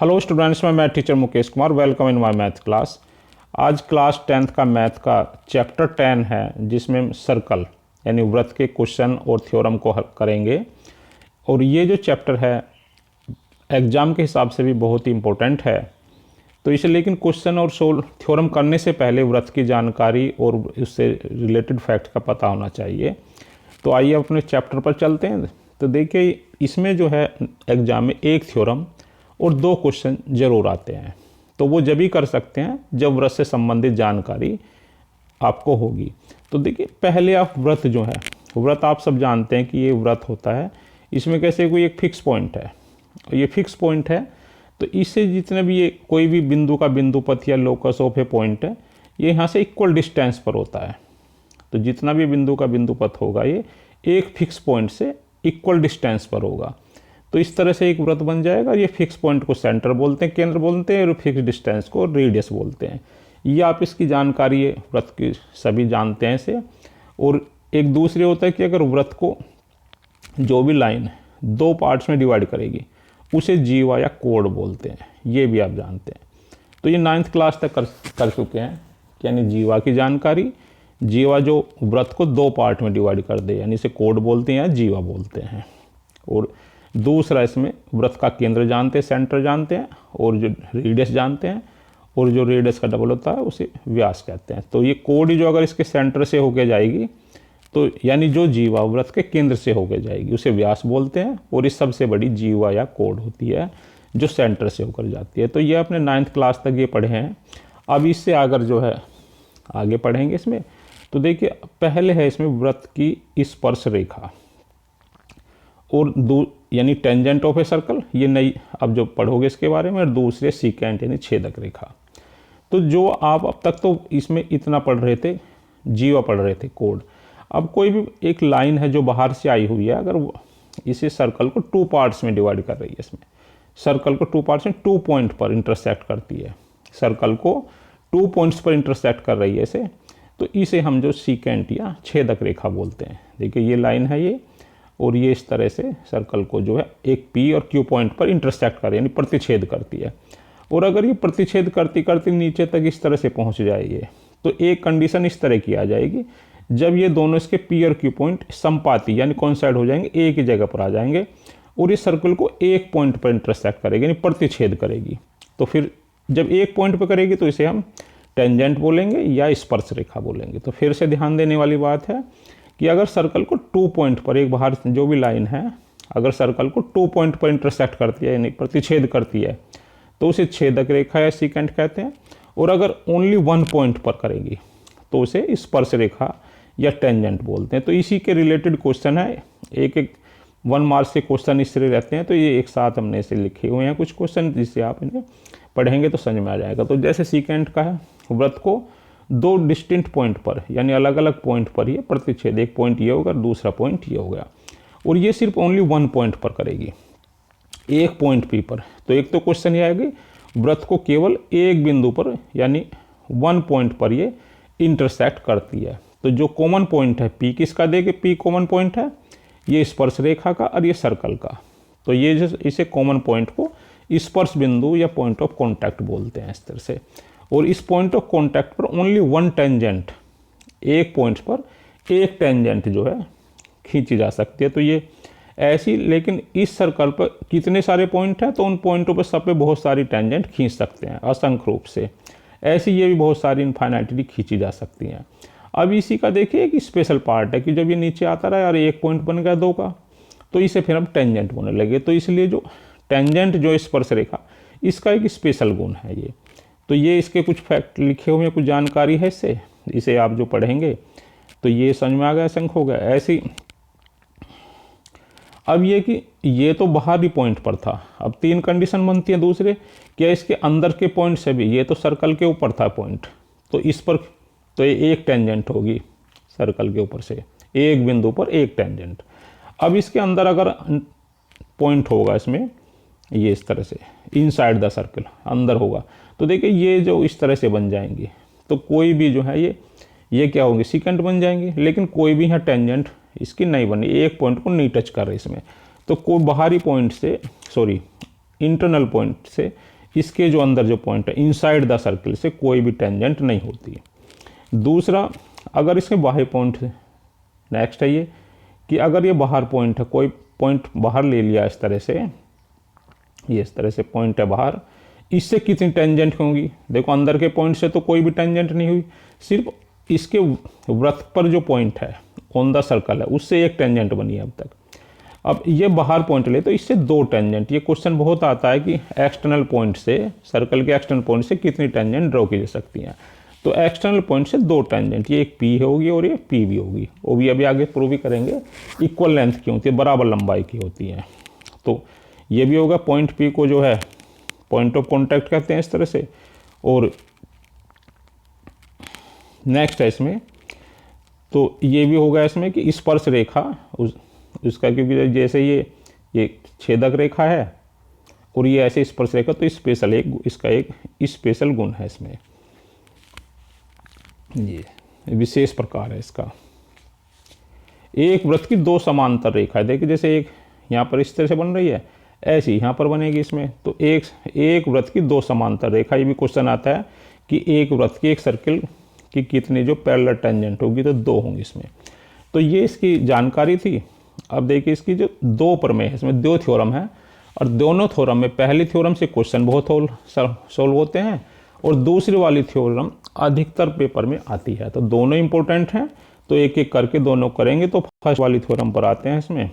Hello students, मैं teacher Mukesh Kumar. Welcome in my math class. आज class 10th का math का चैप्टर 10 है, जिसमें सर्कल यानी वृत्त के क्वेश्चन और थ्योरम को हल करेंगे। और ये जो चैप्टर है एग्ज़ाम के हिसाब से भी बहुत ही इम्पोर्टेंट है। तो इसे लेकिन क्वेश्चन और सोल्व थ्योरम करने से पहले वृत्त की जानकारी और उससे रिलेटेड फैक्ट का पता होना चाहिए। तो आइए अपने चैप्टर पर चलते हैं। तो देखिए, इसमें जो है एग्ज़ाम में एक थ्योरम और दो क्वेश्चन ज़रूर आते हैं। तो वो जब भी कर सकते हैं जब वृत्त से संबंधित जानकारी आपको होगी। तो देखिए, पहले आप वृत्त जो है, वृत्त आप सब जानते हैं कि ये वृत्त होता है। इसमें कैसे कोई एक फिक्स पॉइंट है, ये फिक्स पॉइंट है। तो इससे जितने भी ये कोई भी बिंदु का बिंदुपथ या लोकस ऑफ ए पॉइंट है, ये यहाँ से इक्वल डिस्टेंस पर होता है। तो जितना भी बिंदु का बिंदुपथ होगा ये एक फिक्स पॉइंट से इक्वल डिस्टेंस पर होगा। तो इस तरह से एक वृत्त बन जाएगा। ये फिक्स पॉइंट को सेंटर बोलते हैं, केंद्र बोलते हैं, और फिक्स डिस्टेंस को रेडियस बोलते हैं। ये आप इसकी जानकारी है, वृत्त की सभी जानते हैं इसे। और एक दूसरे होता है कि अगर वृत्त को जो भी लाइन दो पार्ट्स में डिवाइड करेगी उसे जीवा या कोड बोलते हैं, ये भी आप जानते हैं। तो ये 9th क्लास तक कर चुके हैं, यानी जीवा की जानकारी। जीवा जो वृत्त को दो पार्ट में डिवाइड कर दे, यानी इसे कोड बोलते हैं या जीवा बोलते हैं। और दूसरा, इसमें वृत्त का केंद्र जानते हैं, सेंटर जानते हैं, और जो रेडियस जानते हैं, और जो रेडियस का डबल होता है उसे व्यास कहते हैं। तो ये कोड जो अगर इसके सेंटर से होके जाएगी, तो यानी जो जीवा वृत्त के केंद्र से होकर जाएगी उसे व्यास बोलते हैं। और इस सबसे बड़ी जीवा या कोड होती है जो सेंटर से होकर जाती है। तो ये अपने 9th क्लास तक ये पढ़े हैं। अब इससे अगर जो है आगे पढ़ेंगे इसमें, तो देखिए पहले है इसमें वृत्त की स्पर्श रेखा और यानी टेंजेंट ऑफ ए सर्कल, ये नई अब जो पढ़ोगे इसके बारे में। और दूसरे सीकेंट यानी छेदक रेखा। तो जो आप अब तक तो इसमें इतना पढ़ रहे थे, जीवा पढ़ रहे थे, कोड। अब कोई भी एक लाइन है जो बाहर से आई हुई है, अगर इसे सर्कल को 2 पार्ट्स में डिवाइड कर रही है, इसमें सर्कल को 2 पार्ट्स में 2 पॉइंट पर इंटरसेक्ट करती है, सर्कल को 2 पॉइंट्स पर इंटरसेक्ट कर रही है इसे, तो इसे हम जो सीकेंट या छेदक रेखा बोलते हैं। देखिए ये लाइन है ये, और ये इस तरह से सर्कल को जो है एक पी और क्यू पॉइंट पर इंटरसेक्ट कर, यानी प्रतिच्छेद करती है। और अगर ये प्रतिच्छेद करती करती नीचे तक इस तरह से पहुंच जाएगी, तो एक कंडीशन इस तरह की आ जाएगी, जब ये दोनों इसके पी और क्यू पॉइंट संपाती यानी कॉन्साइड हो जाएंगे, एक ही जगह पर आ जाएंगे, और इस सर्कल को एक पॉइंट पर इंटरसेक्ट करेगी, यानी प्रतिच्छेद करेगी। तो फिर जब एक पॉइंट पर करेगी तो इसे हम टेंजेंट बोलेंगे या स्पर्श रेखा बोलेंगे। तो फिर से ध्यान देने वाली बात है कि अगर सर्कल को 2 पॉइंट पर, एक बाहर जो भी लाइन है अगर सर्कल को 2 पॉइंट पर इंटरसेक्ट करती है यानी प्रतिच्छेद करती है, तो उसे छेदक रेखा या सीकेंट कहते हैं। और अगर ओनली 1 पॉइंट पर करेगी तो उसे स्पर्श रेखा या टेंजेंट बोलते हैं। तो इसी के रिलेटेड क्वेश्चन है, एक 1 मार्क्स के क्वेश्चन इस तरह रहते हैं। तो ये एक साथ हमने इसे लिखे हुए हैं कुछ क्वेश्चन, जिससे आप इन्हें पढ़ेंगे तो समझ में आ जाएगा। तो जैसे सीकेंट का है, वृत्त को 2 डिस्टिंक्ट पॉइंट पर यानी अलग अलग पॉइंट पर ये प्रतिच्छेद, एक पॉइंट ये होगा, दूसरा पॉइंट ये हो गया। और ये सिर्फ ओनली 1 पॉइंट पर करेगी, एक पॉइंट पी पर। तो एक तो क्वेश्चन ये आएगी, वृत्त को केवल एक बिंदु पर यानी 1 पॉइंट पर ये इंटरसेक्ट करती है। तो जो कॉमन पॉइंट है पी, किसका देखे, पी कॉमन पॉइंट है ये स्पर्श रेखा का और ये सर्कल का। तो ये जो इसे कॉमन पॉइंट को स्पर्श बिंदु या पॉइंट ऑफ कॉन्टैक्ट बोलते हैं इस तरह से। और इस पॉइंट ऑफ कॉन्टैक्ट पर ओनली 1 टेंजेंट, एक पॉइंट पर एक टेंजेंट जो है खींची जा सकती है। तो ये ऐसी, लेकिन इस सर्कल पर कितने सारे पॉइंट हैं, तो उन पॉइंटों पर सब पे बहुत सारी टेंजेंट खींच सकते हैं असंख्य रूप से। ऐसी ये भी बहुत सारी इनफाइनाइटली खींची जा सकती हैं। अब इसी का देखिए एक स्पेशल पार्ट है कि जब ये नीचे आता रहा और एक पॉइंट बन गया 2 का, तो इसे फिर हम टेंजेंट बोलने लगे। तो इसलिए जो टेंजेंट जो स्पर्श रेखा, इसका एक स्पेशल गुण है ये। तो ये इसके कुछ फैक्ट लिखे हुए हैं, कुछ जानकारी है इससे, इसे आप जो पढ़ेंगे तो ये समझ में आ गया, शंख हो गया ऐसी। अब ये कि ये तो बाहरी पॉइंट पर था। अब 3 कंडीशन बनती है दूसरे, क्या इसके अंदर के पॉइंट से भी, ये तो सर्कल के ऊपर था पॉइंट, तो इस पर तो ये एक टेंजेंट होगी सर्कल के ऊपर से, एक बिंदु पर एक टेंजेंट। अब इसके अंदर अगर पॉइंट होगा इसमें, ये इस तरह से इनसाइड द सर्कल अंदर होगा, तो देखिए ये जो इस तरह से बन जाएंगे, तो कोई भी जो है ये क्या होंगे, सीकेंट बन जाएंगे। लेकिन कोई भी यहाँ टेंजेंट इसकी नहीं बनी, एक पॉइंट को नहीं टच कर रहे इसमें। तो कोई बाहरी पॉइंट से, सॉरी इंटरनल पॉइंट से, इसके जो अंदर जो पॉइंट है इनसाइड द सर्किल से कोई भी टेंजेंट नहीं होती। दूसरा, अगर इसके बाहर पॉइंट, नेक्स्ट है ये कि अगर ये बाहर पॉइंट है, कोई पॉइंट बाहर ले लिया इस तरह से, ये इस तरह से पॉइंट है बाहर, इससे कितनी टेंजेंट होंगी? देखो अंदर के पॉइंट से तो कोई भी टेंजेंट नहीं हुई, सिर्फ इसके वृत्त पर जो पॉइंट है ऑन द सर्कल है उससे एक टेंजेंट बनी है अब तक। अब ये बाहर पॉइंट ले तो इससे दो टेंजेंट। ये क्वेश्चन बहुत आता है कि एक्सटर्नल पॉइंट से, सर्कल के एक्सटर्नल पॉइंट से कितनी टेंजेंट ड्रॉ की जा सकती हैं। तो एक्सटर्नल पॉइंट से दो टेंजेंट, ये एक पी होगी और ये पी भी होगी। वो भी अभी आगे प्रूव भी करेंगे। इक्वल लेंथ की होती है, बराबर लंबाई की होती है। तो ये भी होगा, पॉइंट पी को जो है पॉइंट ऑफ कॉन्टैक्ट कहते हैं इस तरह से। और नेक्स्ट है इसमें, तो ये भी होगा इसमें कि स्पर्श रेखा उसका, क्योंकि जैसे ये छेदक रेखा है और ये ऐसे स्पर्श रेखा, तो स्पेशल एक इसका एक स्पेशल गुण है इसमें, ये विशेष प्रकार है इसका। एक वृत्त की दो समांतर रेखा है, देखिए जैसे एक यहाँ पर इस तरह से बन रही है, ऐसी यहाँ पर बनेगी इसमें। तो एक वृत्त की दो समांतर रेखा, ये भी क्वेश्चन आता है कि एक वृत्त की, एक सर्किल की कितनी जो पैरेलल टेंजेंट होगी, तो दो होंगी इसमें। तो ये इसकी जानकारी थी। अब देखिए इसकी जो दो प्रमेय है, इसमें दो थ्योरम है, और दोनों थ्योरम में पहली थ्योरम से क्वेश्चन बहुत सोल्व होते हैं और दूसरी वाली थ्योरम अधिकतर पेपर में आती है। तो दोनों इंपॉर्टेंट हैं, तो एक एक करके दोनों करेंगे। तो फर्स्ट वाली थ्योरम पर आते हैं इसमें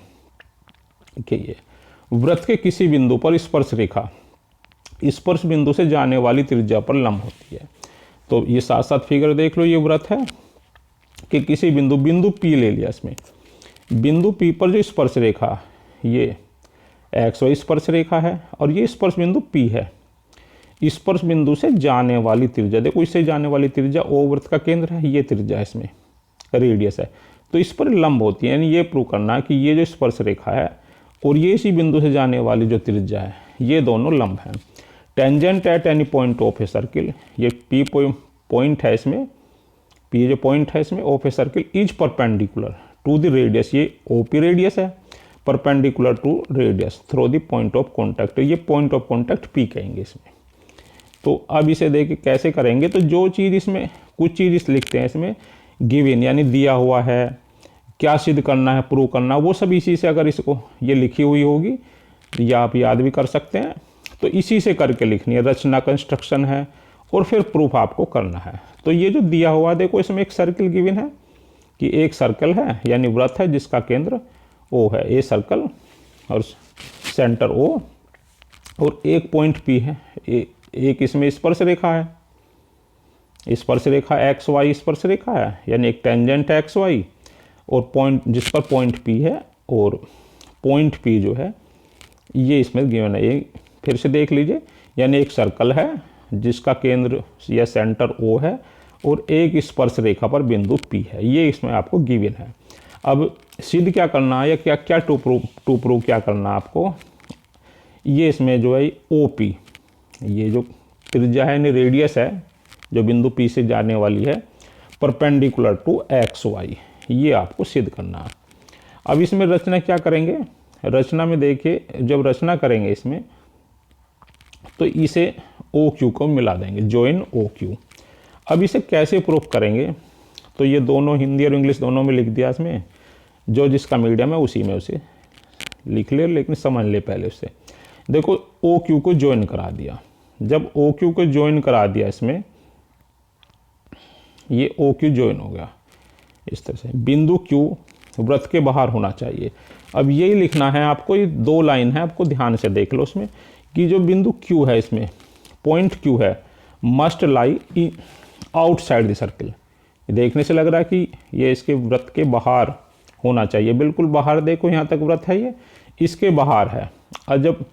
कि ये वृत्त के किसी बिंदु पर स्पर्श रेखा स्पर्श बिंदु से जाने वाली त्रिज्या पर लंब होती है। तो ये साथ साथ फिगर देख लो, ये वृत्त है कि किसी बिंदु पी ले लिया, इसमें बिंदु पी पर जो स्पर्श रेखा, ये XY स्पर्श रेखा है और ये स्पर्श बिंदु पी है। स्पर्श बिंदु से जाने वाली त्रिज्या, देखो इससे जाने वाली त्रिज्या O वृत्त का केंद्र है, ये त्रिज्या इसमें रेडियस है, तो इस पर लंब होती है। यानी ये प्रूव करना है कि ये जो स्पर्श रेखा है और ये इसी बिंदु से जाने वाली जो त्रिज्या है, ये दोनों लंब हैं। Tangent at any point of a circle, ये पी पॉइंट है इसमें, पी जो पॉइंट है इसमें of a circle is perpendicular to the radius, ये OP रेडियस है, perpendicular to radius through the point of contact, ये पॉइंट ऑफ कॉन्टैक्ट पी कहेंगे इसमें। तो अब इसे देखिए कैसे करेंगे। तो जो चीज़ इसमें, कुछ चीज़ इस लिखते हैं इसमें गिवन, यानी दिया हुआ है, क्या सिद्ध करना है, प्रूव करना, वो सब इसी से, अगर इसको ये लिखी हुई होगी या आप याद भी कर सकते हैं, तो इसी से करके लिखनी है। रचना कंस्ट्रक्शन है और फिर प्रूफ आपको करना है। तो ये जो दिया हुआ, देखो इसमें एक सर्किल गिवन है कि एक सर्कल है, यानी वृत्त है जिसका केंद्र O है, ए सर्कल और सेंटर O, और एक पॉइंट P है, एक इसमें स्पर्श रेखा है, स्पर्श रेखा XY स्पर्श रेखा है, यानी एक टेंजेंट है XY, और पॉइंट जिस पर पॉइंट P है, और पॉइंट P जो है ये इसमें गिवन है। ये फिर से देख लीजिए, यानी एक सर्कल है जिसका केंद्र या सेंटर O है और एक स्पर्श रेखा पर बिंदु P है, ये इसमें आपको गिवन है। अब सिद्ध क्या करना है, या क्या टू प्रूव क्या करना है आपको, ये इसमें जो है OP, ये जो त्रिज्या है यानी रेडियस है जो बिंदु P से जाने वाली है, परपेंडिकुलर टू XY, ये आपको सिद्ध करना है। अब इसमें रचना क्या करेंगे, रचना में देखिए जब रचना करेंगे इसमें, तो इसे OQ को मिला देंगे, जॉइन OQ। अब इसे कैसे प्रूफ करेंगे, तो ये दोनों हिंदी और इंग्लिश दोनों में लिख दिया इसमें, जो जिसका मीडियम है उसी में उसे लिख ले, लेकिन समझ ले पहले उससे। देखो OQ को ज्वाइन करा दिया, जब OQ को ज्वाइन करा दिया इसमें, ये OQ ज्वाइन हो गया इस तरह से। बिंदु Q वृत्त के बाहर होना चाहिए। अब यही लिखना है आपको, ये दो लाइन है, आपको ध्यान से देख लो उसमें कि जो बिंदु Q है इसमें, पॉइंट Q है, must lie outside the circle. देखने से लग रहा है कि ये इसके वृत्त के बाहर होना चाहिए, बिल्कुल बाहर। देखो यहाँ तक वृत्त है, ये इसके बाहर है। और जब,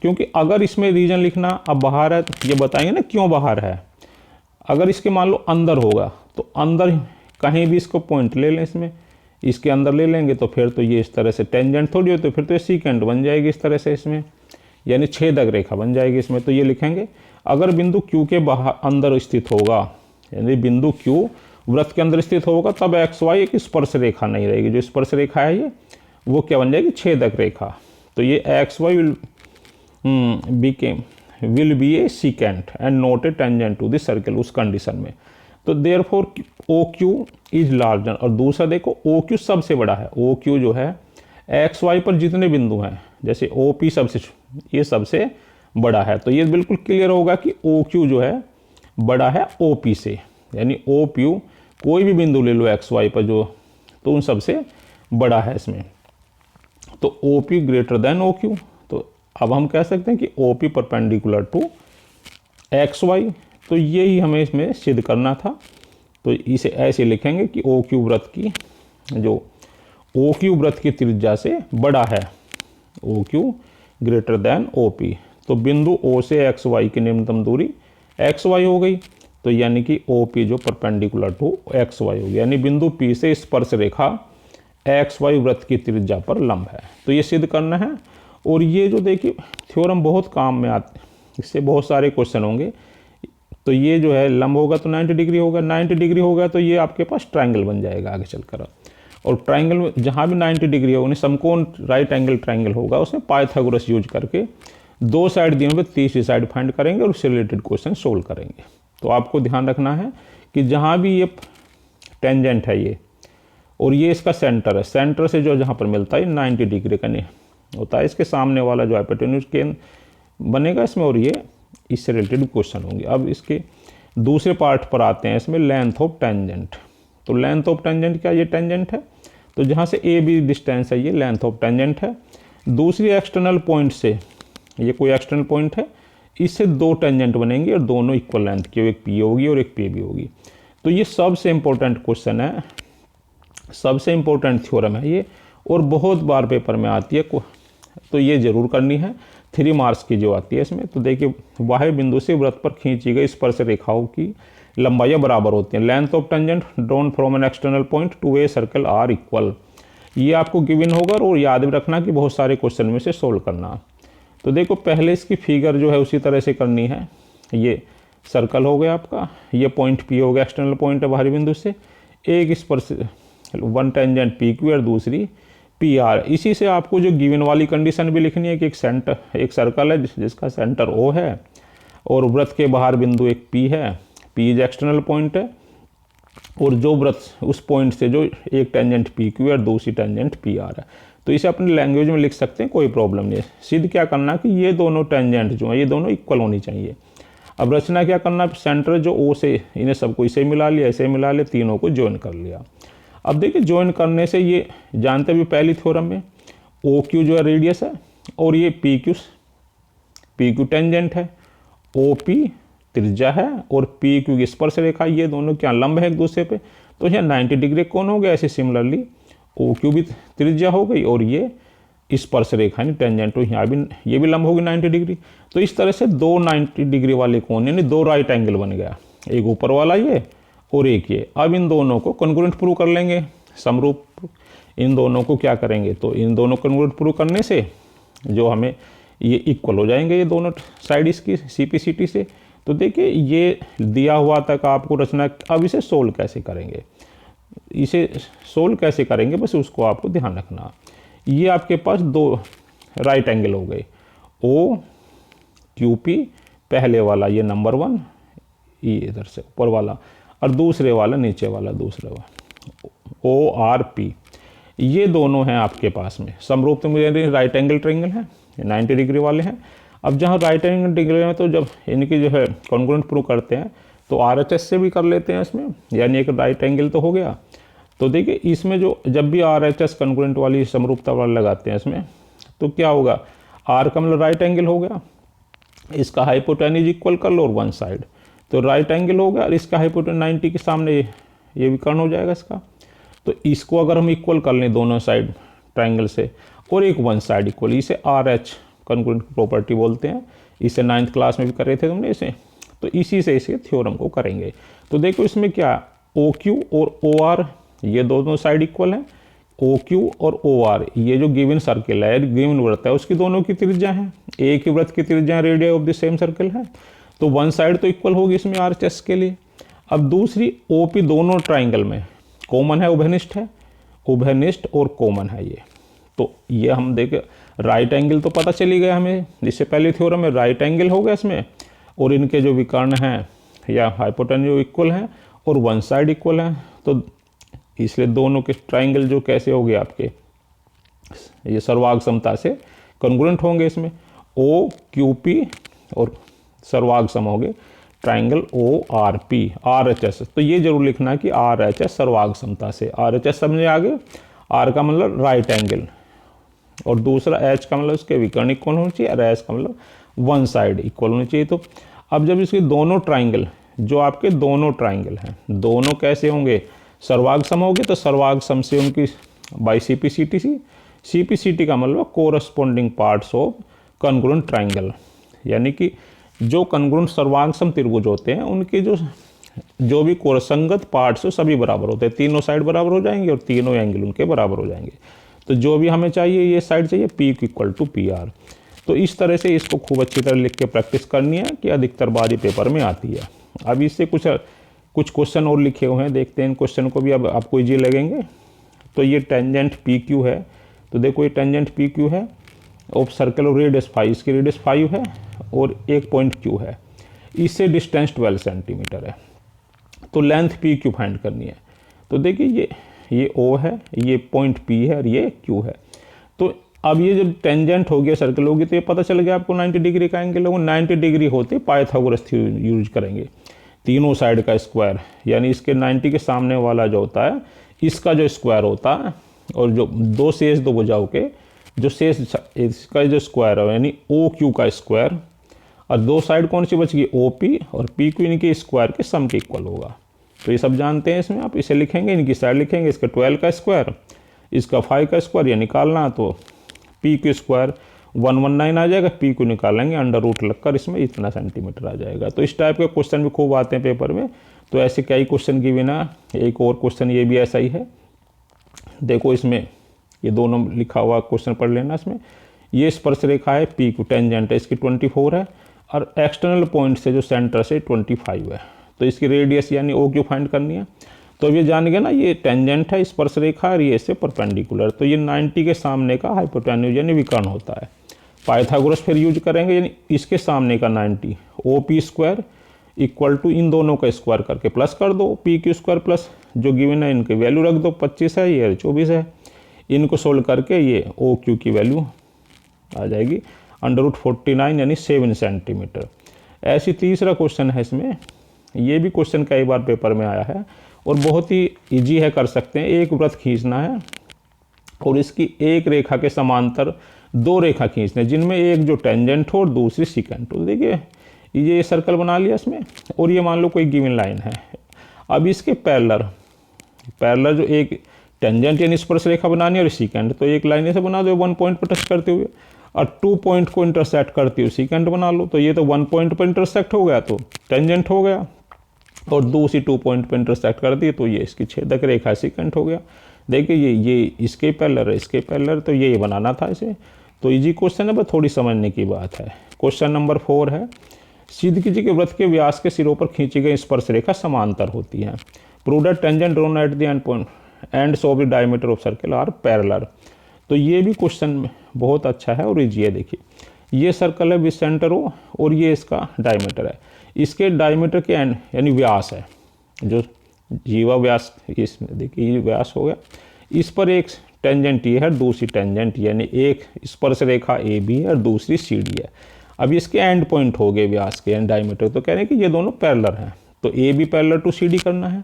क्योंकि अगर इसमें रीजन लिखना, अब बाहर है तो ये बताएंगे ना क्यों बाहर है। अगर इसके मान लो अंदर होगा, तो अंदर कहीं भी इसको पॉइंट ले लें, इसमें इसके अंदर ले लेंगे, तो फिर तो ये इस तरह से टेंजेंट थोड़ी हो, तो फिर तो ये सीकेंट बन जाएगी इस तरह से इसमें, यानी छेदक रेखा बन जाएगी इसमें। तो ये लिखेंगे, अगर बिंदु Q के बाहर अंदर स्थित होगा, यानी बिंदु Q वृत्त के अंदर स्थित होगा, तब XY एक स्पर्श रेखा नहीं रहेगी। जो स्पर्श रेखा है ये, वो क्या बन जाएगी, छेदक रेखा। तो ये XY became will be a secant and not a tangent to the circle, उस कंडीशन में। तो therefore O Q is larger. और दूसरा देखो ओ क्यू सबसे बड़ा है, ओ क्यू जो है एक्स वाई पर जितने बिंदु हैं, जैसे ओ पी सबसे, ये सबसे बड़ा है। तो ये बिल्कुल क्लियर होगा कि ओ क्यू जो है बड़ा है ओ पी से, यानी ओ क्यू कोई भी बिंदु ले लो एक्स वाई पर जो, तो उन सबसे बड़ा है इसमें। तो O P greater than O Q. तो अब हम कह सकते हैं कि O P perpendicular to X Y. तो यही हमें इसमें सिद्ध करना था। तो इसे ऐसे लिखेंगे कि ओ क्यू वृत्त की जो ओ क्यू वृत्त की त्रिज्या से बड़ा है, O Q greater than O P. तो बिंदु ओ से एक्स वाई की निम्नतम दूरी एक्स वाई हो गई। तो यानी कि ओ पी जो परपेंडिकुलर टू एक्स वाई हो गया, यानी बिंदु पी से स्पर्श रेखा एक्स वाई वृत्त की त्रिज्या पर लंब है। तो ये सिद्ध करना है। और ये जो देखिए थ्योरम बहुत काम में आते, इससे बहुत सारे क्वेश्चन होंगे। तो ये जो है लंब होगा तो 90 डिग्री होगा, 90 डिग्री होगा तो ये आपके पास ट्रायंगल बन जाएगा आगे चलकर। और ट्रायंगल में जहाँ भी 90 डिग्री होगी, समकोण राइट एंगल ट्रायंगल होगा, उसमें पाइथागोरस यूज करके दो साइड दिए हुए तीसरी साइड फाइंड करेंगे और उससे रिलेटेड क्वेश्चन सोल्व करेंगे। तो आपको ध्यान रखना है कि जहाँ भी ये टेंजेंट है ये, और ये इसका सेंटर है, सेंटर से जो जहाँ पर मिलता है 90 डिग्री का नहीं होता है, इसके सामने वाला जो हाइपोटेन्यूज केंद्र बनेगा इसमें, और ये इससे रिलेटेड क्वेश्चन होंगे। अब इसके दूसरे पार्ट पर आते हैं, इसमें लेंथ ऑफ टेंजेंट। तो लेंथ ऑफ टेंजेंट क्या, ये टेंजेंट है, तो जहाँ से ए बी डिस्टेंस है ये लेंथ ऑफ टेंजेंट है। दूसरी एक्सटर्नल पॉइंट से, ये कोई एक्सटर्नल पॉइंट है, इससे दो टेंजेंट बनेंगे और दोनों इक्वल लेंथ की, एक पी होगी और एक पी बी होगी। तो ये सबसे इंपॉर्टेंट क्वेश्चन है, सबसे इंपॉर्टेंट थ्योरम है ये, और बहुत बार पेपर में आती है। तो ये जरूर करनी है, 3 मार्क्स की जो आती है इसमें। तो देखिए बाह्य बिंदु से वृत्त पर खींची गई स्पर्श रेखाओं की लंबाइयाँ बराबर होती हैं। Length of tangent drawn from an external point to a circle are equal. ये आपको गिवन होगा और याद भी रखना कि बहुत सारे क्वेश्चन में से सोल्व करना। तो देखो पहले इसकी फिगर जो है उसी तरह से करनी है। ये सर्कल हो गया आपका, ये पॉइंट पी हो गया, एक्सटर्नल पॉइंट है बाहरी बिंदु से, एक स्पर्श वन टेंजेंट पी क्यू और दूसरी पी आर। इसी से आपको जो गिवन वाली कंडीशन भी लिखनी है कि एक सर्कल है जिसका सेंटर ओ है और वृत्त के बाहर बिंदु एक पी है, पी इज एक्सटर्नल पॉइंट है, और जो वृत्त उस पॉइंट से जो एक टेंजेंट पी क्यू और दूसरी टेंजेंट पी आर है। तो इसे अपनी लैंग्वेज में लिख सकते हैं, कोई प्रॉब्लम नहीं है। सिद्ध क्या करना कि ये दोनों टेंजेंट जो है ये दोनों इक्वल होनी चाहिए। अब रचना क्या करना, सेंटर जो ओ से, इन्हें सबको इसे मिला लिया, इसे मिला लिया, तीनों को ज्वाइन कर लिया। अब देखिए ज्वाइन करने से ये जानते भी पहली थ्योरम में ओ क्यू जो है रेडियस है और ये पी क्यू टेंजेंट है, ओ पी त्रिज्या है और पी क्यू की स्पर्श रेखा, ये दोनों क्या लंब है एक दूसरे पे। तो यहाँ 90 डिग्री कौन हो गया, ऐसे सिमिलरली ओ क्यू भी त्रिज्या हो गई और ये स्पर्श रेखा यानी टेंजेंट, तो यहाँ भी ये भी लंब होगी 90 डिग्री। तो इस तरह से दो 90 डिग्री वाले कोण यानी दो राइट एंगल बन गया, एक ऊपर वाला ये और एक ये। अब इन दोनों को कॉन्ग्रुएंट प्रूव कर लेंगे, समरूप इन दोनों को क्या करेंगे, तो इन दोनों कॉन्ग्रुएंट प्रूव करने से जो हमें ये इक्वल हो जाएंगे ये दोनों साइड इसकी CP/CT से। तो देखिए ये दिया हुआ तक आपको रचना, अब इसे सोल्व कैसे करेंगे, इसे सोल्व कैसे करेंगे बस उसको आपको ध्यान रखना। ये आपके पास दो राइट एंगल हो गए, ओ क्यू पी पहले वाला ये नंबर 1, ये इधर से ऊपर वाला, और दूसरे वाला नीचे वाला दूसरे वाला ओ आर पी, ये दोनों हैं आपके पास में समरूप। तो मुझे राइट एंगल ट्रायंगल है, 90 डिग्री वाले हैं। अब जहाँ राइट एंगल ट्रायंगल में तो जब इनकी जो है कॉन्ग्रुएंट प्रूव करते हैं तो RHS से भी कर लेते हैं इसमें, यानी एक राइट एंगल तो हो गया। तो देखिए इसमें जो जब भी RHS कॉन्ग्रुएंट वाली समरूपता वाला लगाते हैं इसमें, तो क्या होगा, आर का मतलब राइट एंगल हो गया, इसका हाइपोटेन्यूज इक्वल कर लो और वन साइड, तो राइट एंगल हो गया, और इसका हाइपोटेन्यूज 90 के सामने ये विकर्ण हो जाएगा इसका। तो इसको अगर हम इक्वल कर लें दोनों साइड ट्रायंगल से और एक वन साइड इक्वल, इसे RH कॉन्ग्रुएंट प्रॉपर्टी बोलते हैं। इसे 9th क्लास में भी कर रहे थे तुमने इसे, तो इसी से इसे थ्योरम को करेंगे। तो देखो इसमें क्या, OQ और OR ये दोनों साइड इक्वल हैं, OQ और OR ये जो गिवन सर्कल है, गिवन वृत्त है, उसकी दोनों की त्रिज्या है, एक ही वृत्त की त्रिज्या radius of the same circle है, तो वन साइड तो इक्वल होगी इसमें RHS के लिए। अब दूसरी OP दोनों ट्राइंगल में कॉमन है, उभयनिष्ठ है, उभयनिष्ठ और कॉमन है ये। तो ये हम देखें राइट एंगल तो पता चली गया हमें, इससे पहले थ्योरम में राइट एंगल हो गया इसमें, और इनके जो विकर्ण हैं या हाइपोटेन्यूज इक्वल हैं और वन साइड इक्वल हैं, तो इसलिए दोनों के ट्राइंगल जो कैसे हो गए आपके, ये सर्वांग समता से कॉन्ग्रुएंट होंगे। इसमें ओ क्यू पी और सर्वांग सम हो गए triangle O R P R H S. तो ये जरूर लिखना है कि आर एच एस सर्वांग समता से, आर एच एस समझे आगे, आर का मतलब राइट एंगल और दूसरा एच का मतलब उसके विकर्ण इक्वल होना चाहिए और एस का मतलब वन साइड इक्वल होनी चाहिए। तो अब जब इसके दोनों ट्राइंगल, जो आपके दोनों ट्राइंगल हैं, दोनों कैसे होंगे, सर्वांग सम होंगे, तो सर्वांग सम से उनकी by C P C T सी, सी पी सी टी का मतलब corresponding parts of congruent triangle, यानी कि जो कॉन्ग्रुएंट सर्वांग सम त्रिभुज होते हैं उनके जो भी कोरसंगत पार्ट्स हो सभी बराबर होते हैं, तीनों साइड बराबर हो जाएंगे और तीनों एंगल उनके बराबर हो जाएंगे। तो जो भी हमें चाहिए ये साइड चाहिए P equal to P R. तो इस तरह से इसको खूब अच्छी तरह लिख के प्रैक्टिस करनी है कि अधिकतर बार ये पेपर में आती है। अब इससे कुछ क्वेश्चन और लिखे हुए हैं, देखते हैं इन क्वेश्चन को भी, अब आपको इजी लगेंगे। तो ये टेंजेंट पी क्यू है, तो देखो ये टेंजेंट पी क्यू है और सर्कल और रेडियस 5, इसकी रेडियस 5 है और एक पॉइंट क्यू है, इससे डिस्टेंस 12 सेंटीमीटर है। तो लेंथ पी क्यू फाइंड करनी है। तो देखिए ये ओ है, ये पॉइंट पी है और ये क्यू है। तो अब ये जब टेंजेंट हो गया सर्कल होगी तो ये पता चल गया आपको 90 डिग्री का एंगल होगा। 90 डिग्री होते पाइथागोरस थ्योरम यूज करेंगे, तीनों साइड का स्क्वायर, यानी इसके 90 के सामने वाला जो होता है इसका जो स्क्वायर होता है, और जो दो शेष दो भुजाओं के जो शेष इसका जो स्क्वायर है यानी ओ क्यू का स्क्वायर, और दो साइड कौन सी बच गई ओ पी और पी क्यू, इनके स्क्वायर के सम के इक्वल होगा। तो ये सब जानते हैं, इसमें आप इसे लिखेंगे, इनकी साइड लिखेंगे, इसका 12 का स्क्वायर, इसका 5 का स्क्वायर, ये निकालना, तो पी क्यू स्क्वायर 119 आ जाएगा, पी क्यू निकालेंगे अंडर रूट लगकर इसमें इतना सेंटीमीटर आ जाएगा। तो इस टाइप के क्वेश्चन भी खूब आते हैं पेपर में। तो ऐसे कई क्वेश्चन की बिना एक और क्वेश्चन ये भी ऐसा ही है, देखो इसमें ये दोनों लिखा हुआ क्वेश्चन पढ़ लेना। इसमें ये स्पर्श रेखा है पी क्यू, टेंजेंट है इसकी 24 है और एक्सटर्नल पॉइंट से जो सेंटर से 25 है। तो इसकी रेडियस यानी ओ क्यू फाइंड करनी है। तो अब ये जान गए ना, ये टेंजेंट है स्पर्श रेखा और ये इससे परपेंडिकुलर, तो ये 90 के सामने का हाइपोटेन्यूज यानी विकर्ण होता है। पाइथागोरस फिर यूज करेंगे, यानी इसके सामने का 90 O P square equal to इन दोनों का स्क्वायर करके प्लस कर दो पी क्यू स्क्वायर प्लस जो गिवन है इनकी वैल्यू रख दो, 25 है ये 24 है, इनको सोल्व करके ये ओ क्यू की वैल्यू आ जाएगी अंडर रूट 49 यानी 7 सेंटीमीटर। ऐसी तीसरा क्वेश्चन है इसमें, ये भी क्वेश्चन कई बार पेपर में आया है और बहुत ही इजी है, कर सकते हैं। एक वृत्त खींचना है और इसकी एक रेखा के समांतर दो रेखा खींचने, जिनमें एक जो टेंजेंट हो और दूसरी सिकेंट हो। देखिए ये सर्कल बना लिया इसमें, और ये मान लो कोई गिवन लाइन है। अब इसके पैरेलल जो एक टेंजेंट यानी स्पर्श रेखा बनानी है और सिकेंट, तो एक लाइन ऐसे बना दो 1 पॉइंट पर टच करते हुए, और 2 पॉइंट को इंटरसेक्ट करते हुए सिकेंट बना लो। तो ये तो 1 पॉइंट पर इंटरसेक्ट हो गया तो टेंजेंट हो गया, और दूसरी 2 पॉइंट पर इंटरसेक्ट कर दी तो ये इसकी छेदक रेखा सिकेंट हो गया। देखिए ये इसके पैरेलल है, इसके पैरेलल, तो ये बनाना था इसे। तो इजी क्वेश्चन है, बस थोड़ी समझने की बात है। क्वेश्चन नंबर 4 है, सिद्ध कीजिए कि वृत्त के व्यास के सिरों पर खींची गई स्पर्श रेखा समांतर होती है। Prove that tangent drawn at the end point ends of the diameter of circle are parallel. तो ये भी क्वेश्चन बहुत अच्छा है और इजी है। देखिए ये सर्कल है विद सेंटर ओ और ये इसका डायमीटर है, इसके डायमीटर के एंड यानी व्यास है, जो जीवा व्यास, इसमें देखिए ये व्यास हो गया, इस पर एक टेंजेंट ये है, दूसरी टेंजेंट यानी एक स्पर्श रेखा ए बी है और दूसरी सी डी है। अब इसके एंड पॉइंट हो गए व्यास के एंड डायमीटर, तो कह रहे हैं कि ये दोनों पैरेलल हैं, तो A B parallel to C D करना है।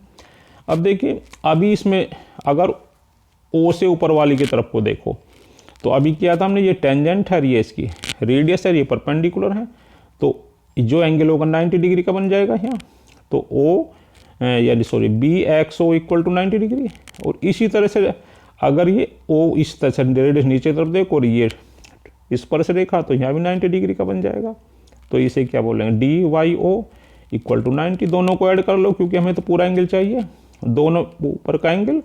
अब देखिए अभी इसमें अगर ओ से ऊपर वाली की तरफ को देखो, तो अभी क्या था हमने, ये टेंजेंट है, ये इसकी रेडियस है, ये परपेंडिकुलर है, तो जो एंगल होगा 90 डिग्री का बन जाएगा यहाँ। तो ओ यानी sorry B X O equal to 90 degree. और इसी तरह से अगर ये ओ इस तरह से रेडियस नीचे तरफ देखो और ये इस पर से देखा तो यहाँ भी 90 डिग्री का बन जाएगा। तो इसे क्या बोलेंगे, D Y O equal to 90। दोनों को ऐड कर लो क्योंकि हमें तो पूरा एंगल चाहिए, दोनों ऊपर का एंगल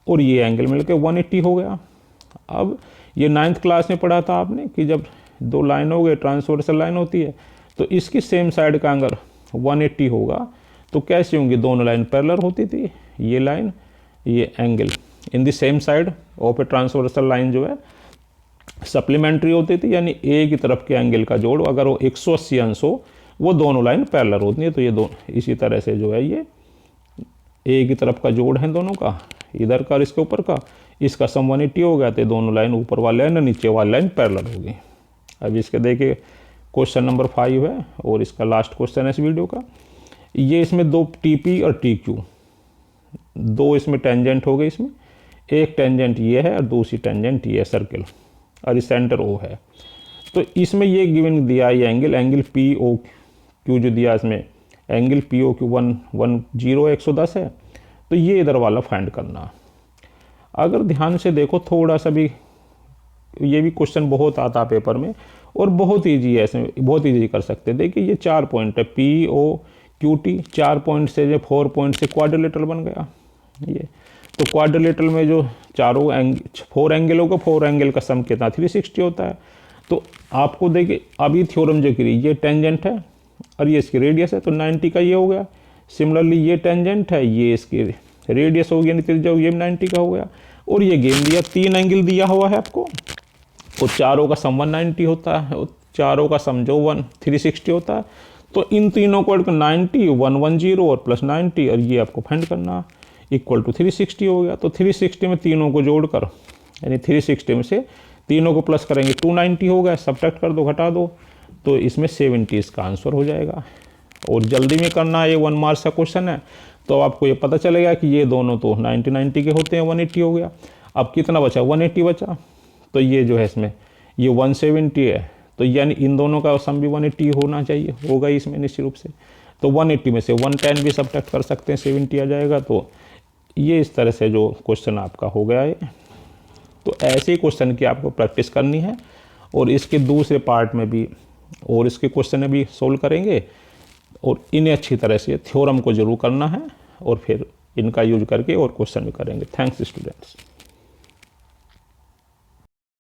और ये एंगल मिलकर 180 हो गया। अब ये 9th क्लास में पढ़ा था आपने कि जब दो लाइन हो गए ट्रांसवर्सल लाइन होती है, तो इसकी सेम साइड का अगर 180 होगा तो कैसे होंगी, दोनों लाइन पैरेलल होती थी, ये लाइन ये angle in the same side of a transversal line जो है सप्लीमेंट्री होती थी, यानी ए की तरफ के एंगल का जोड़ अगर वो 180 अंश हो वो दोनों लाइन पैरेलल होती है। तो ये दो इसी तरह से जो है ये ए की तरफ का जोड़ है दोनों का, इधर का और इसके ऊपर का, इसका सम 180 हो गया। तो दोनों लाइन ऊपर वाली लाइन और नीचे वाली लाइन पैरेलल होगी। अब इसके देखिए क्वेश्चन नंबर 5 है और इसका लास्ट क्वेश्चन है इस वीडियो का। ये इसमें दो टीपी और टी क्यू, दो इसमें टेंजेंट हो गए, इसमें एक टेंजेंट ये है और दूसरी टेंजेंट ये है सर्किल, और इस सेंटर ओ है। तो इसमें ये गिवन दिया है एंगल पी ओ क्यू जो दिया इसमें एंगल पी ओ क्यू 110 110 है। तो ये इधर वाला फाइंड करना। अगर ध्यान से देखो थोड़ा सा भी, ये भी क्वेश्चन बहुत आता है पेपर में और बहुत ईजी है, इसमें बहुत ईजी कर सकते हैं। देखिए ये 4 पॉइंट है P O Q T, 4 point से जो 4 पॉइंट से क्वाड्रिलेटरल बन गया ये। तो क्वाड्रिलेटरल में जो 4 एंगल होगा, 4 एंगल का सम कितना 360 होता है। तो आपको देखिए अभी थ्योरम जो करी, ये टेंजेंट है और ये इसकी रेडियस है, तो 90 का ये हो गया। सिमिलरली ये टेंजेंट है, ये इसकी रेडियस हो गया, त्रिज्या ये 90 का हो गया। और ये गेम दिया, 3 एंगल दिया हुआ है आपको और चारों का सम 190 होता है और चारों का सम जो 360 होता है। तो इन तीनों को 90 110 और प्लस 90 और ये आपको फाइंड करना इक्वल टू 360 हो गया। तो 360 में तीनों को जोड़कर, यानी 360 में से तीनों को प्लस करेंगे 290 हो गया, सब्ट्रैक्ट कर दो, घटा दो, तो इसमें 70 इसका आंसर हो जाएगा। और जल्दी में करना है, ये 1 मार्क्स का क्वेश्चन है, तो आपको ये पता चलेगा कि ये दोनों तो 90 के होते हैं, 180 हो गया। अब कितना बचा, 180 बचा। तो ये जो है इसमें ये 170 है, तो यानी इन दोनों का सम भी 180 होना चाहिए, होगा ही इसमें निश्चित रूप से। तो 180 में से 110 भी सब्ट्रैक्ट कर सकते हैं, 70 आ जाएगा। तो ये इस तरह से जो क्वेश्चन आपका हो गया है। तो ऐसे ही क्वेश्चन की आपको प्रैक्टिस करनी है और इसके दूसरे पार्ट में भी और इसके क्वेश्चन भी सोल्व करेंगे और इन्हें अच्छी तरह से थ्योरम को जरूर करना है और फिर इनका यूज करके और क्वेश्चन भी करेंगे। Thanks students.